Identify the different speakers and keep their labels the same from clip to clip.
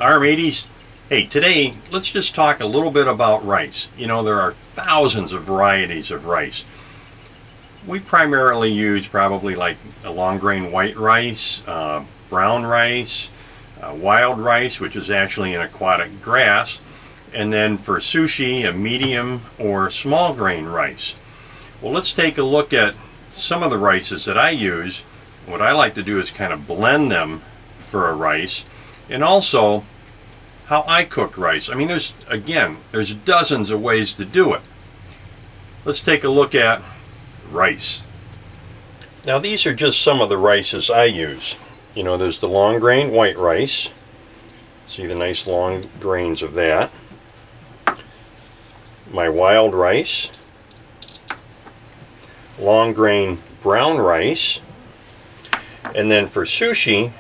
Speaker 1: Our mateys, hey, today let's just talk a little bit about rice. You know, there are thousands of varieties of rice. We primarily use probably like a long grain white rice, brown rice, wild rice, which is actually an aquatic grass, and then for sushi, a medium or small grain rice. Well, let's take a look at some of the rices that I use. What I like to do is kind of blend them for a rice, and also how I cook rice. I mean, there's dozens of ways to do it. Let's take a look at rice. Now, these are just some of the rices I use. You know, there's the long grain white rice. See the nice long grains of that. My wild rice. Long grain brown rice. And then for sushi,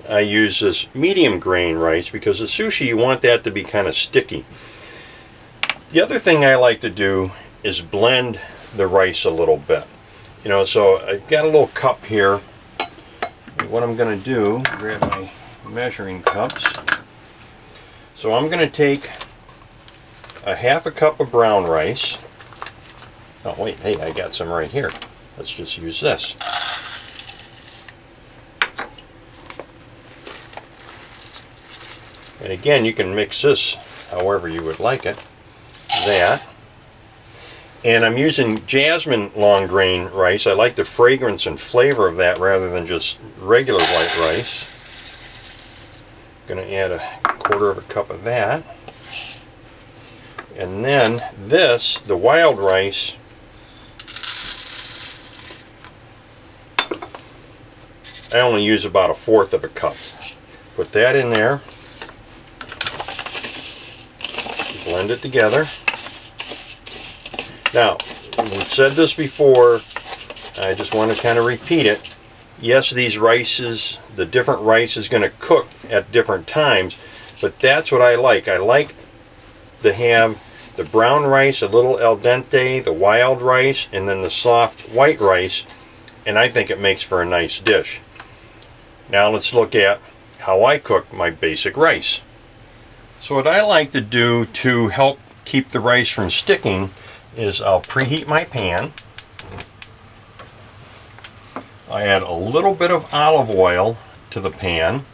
Speaker 1: I use this medium grain rice because the sushi, you want that to be kind of sticky. The other thing I like to do is blend the rice a little bit. You know, so I've got a little cup here. What I'm going to do, grab my measuring cups. So I'm going to take a half a cup of brown rice. Oh wait, hey, I got some right here. Let's just use this. And again, you can mix this however you would like it. That. And I'm using jasmine long grain rice. I like the fragrance and flavor of that rather than just regular white rice. I'm going to add a quarter of a cup of that. And then this, the wild rice, I only use about a fourth of a cup. Put that in there. Blend it together. Now, we've said this before, I just want to kind of repeat it. Yes, these rices, the different rice is going to cook at different times, but that's what I like. I like to have the brown rice a little al dente, the wild rice, and then the soft white rice, and I think it makes for a nice dish. Now let's look at how I cook my basic rice. So what I like to do to help keep the rice from sticking is I'll preheat my pan. I add a little bit of olive oil to the pan.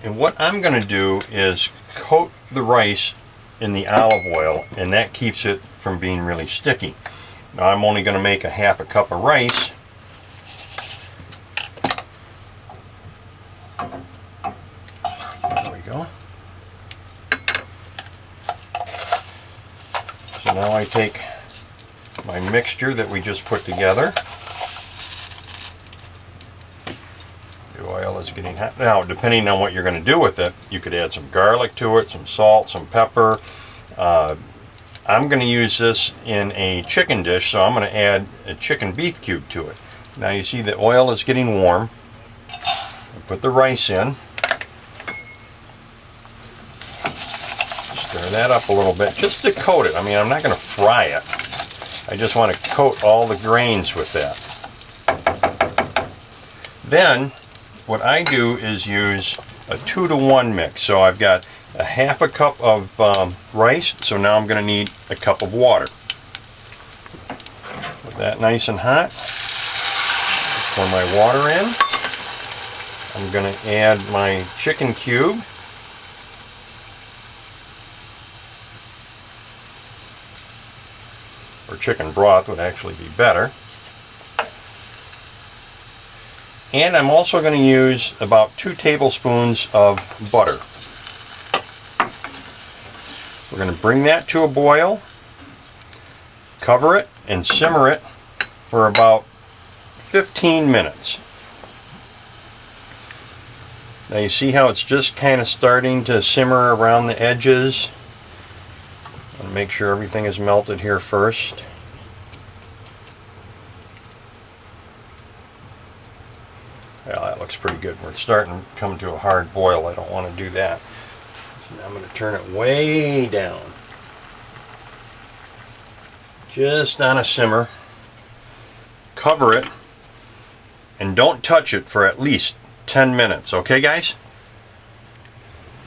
Speaker 1: And what I'm going to do is coat the rice in the olive oil, and that keeps it from being really sticky. Now I'm only going to make a half a cup of rice. There we go. So now I take my mixture that we just put together. The oil is getting hot. Now, depending on what you're going to do with it, you could add some garlic to it, some salt, some pepper. I'm going to use this in a chicken dish, so I'm going to add a chicken beef cube to it. Now you see the oil is getting warm. I put the rice in. Stir that up a little bit just to coat it. I mean, I'm not going to fry it. I just want to coat all the grains with that. Then what I do is use a 2-to-1 mix. So I've got a half a cup of rice, so now I'm going to need a cup of water. Put that nice and hot. Pour my water in. I'm going to add my chicken cube. Or chicken broth would actually be better. And I'm also going to use about 2 tablespoons of butter. We're going to bring that to a boil, cover it, and simmer it for about 15 minutes. Now you see how it's just kind of starting to simmer around the edges. I'll make sure everything is melted here first. Well, that looks pretty good. We're starting to come to a hard boil. I don't want to do that. So now I'm going to turn it way down. Just on a simmer. Cover it. and don't touch it for at least 10 minutes. Okay, guys?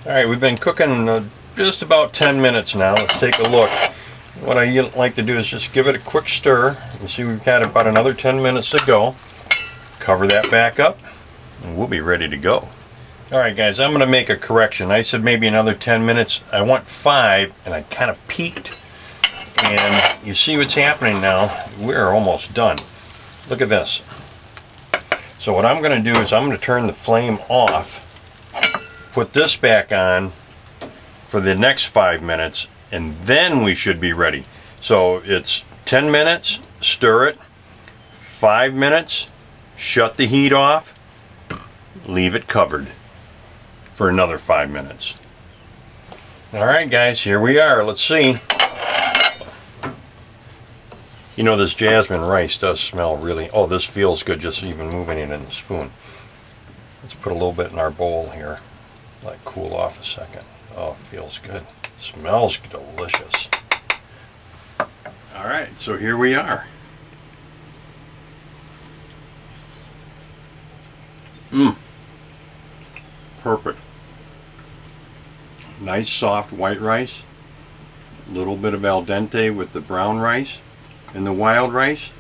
Speaker 1: All right, we've been cooking just about 10 minutes now. Let's take a look. What I like to do is just give it a quick stir. You see we've got about another 10 minutes to go. Cover that back up and we'll be ready to go. All right, guys, I'm going to make a correction. I said maybe another 10 minutes. I want 5, and I kind of peeked. And you see what's happening now. We're almost done. Look at this. So what I'm going to do is I'm going to turn the flame off, put this back on for the next 5 minutes, and then we should be ready. So it's 10 minutes, stir it, 5 minutes, shut the heat off, leave it covered for another 5 minutes. All right, guys, here we are. Let's see. You know, this jasmine rice does smell really, oh, this feels good just even moving it in the spoon. Let's put a little bit in our bowl here. Let it cool off a second. Oh, it feels good. Smells delicious. All right, so here we are. Perfect. Nice soft white rice. A little bit of al dente with the brown rice and the wild rice.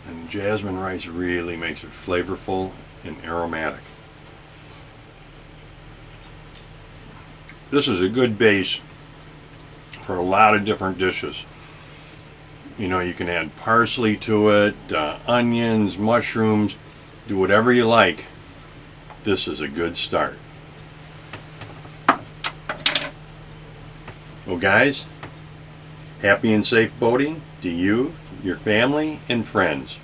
Speaker 1: And jasmine rice really makes it flavorful and aromatic. This is a good base for a lot of different dishes. You know, you can add parsley to it, onions, mushrooms, do whatever you like. This is a good start. Well, guys, happy and safe boating to you, your family, and friends.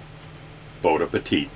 Speaker 1: Bon appetit.